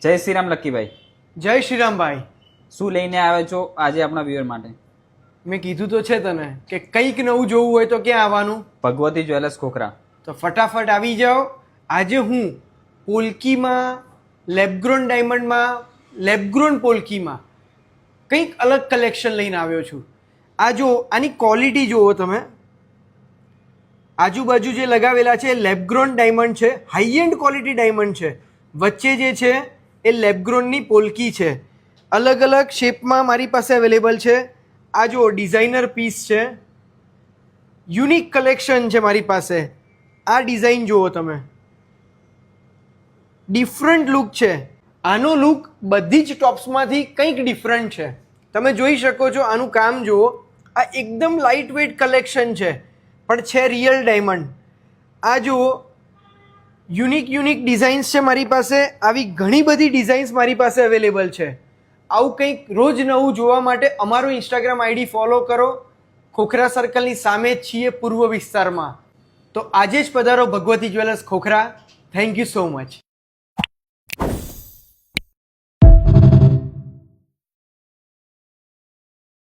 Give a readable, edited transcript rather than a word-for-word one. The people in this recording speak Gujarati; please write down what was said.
જય શ્રી રામ લક્કીભાઈ. જય શ્રી રામ ભાઈ. શું લઈને આવ્યા છો આજે આપણા વ્યુઅર માટે? મેં કીધું તો છે તને કે કંઈક નવું જોવું હોય તો ક્યાં આવવાનું? ભગવતી જ્વેલર્સ ખોખરા. તો ફટાફટ આવી જાઓ. આજે હું પોલકીમાં, લેબગ્રોન ડાયમંડમાં, લેબગ્રોન પોલકીમાં કંઈક અલગ કલેક્શન લઈને આવ્યો છું. આ જો આની ક્વોલિટી જુઓ તમે. આજુબાજુ જે લગાવેલા છે લેબગ્રોન ડાયમંડ છે, હાઈ એન્ડ ક્વોલિટી ડાયમંડ છે. વચ્ચે જે છે એ લેબગ્રોનની પોલકી છે. અલગ અલગ શેપમાં મારી પાસે અવેલેબલ છે. આ જો ડિઝાઇનર પીસ છે, યુનિક કલેક્શન છે મારી પાસે. આ ડિઝાઇન જુઓ તમે, ડિફરન્ટ લુક છે. આનો લુક બધી જ ટોપ્સમાંથી કંઈક ડિફરન્ટ છે. તમે જોઈ શકો છો, આનું કામ જુઓ. આ એકદમ લાઇટ વેઇટ કલેક્શન છે પણ છે રિયલ ડાયમંડ. આ જુઓ, યુનિક ડિઝાઇન્સ છે મારી પાસે. આવી ઘણી બધી ડિઝાઇન્સ મારી પાસે અવેલેબલ છે. આવું કંઈક રોજ નવું જોવા માટે અમારું ઇન્સ્ટાગ્રામ આઈડી ફોલો કરો. ખોખરા સર્કલની સામે જ છીએ, પૂર્વ વિસ્તારમાં. તો આજે જ પધારો Bhagwati jewellers Khokhra. Thank you so much.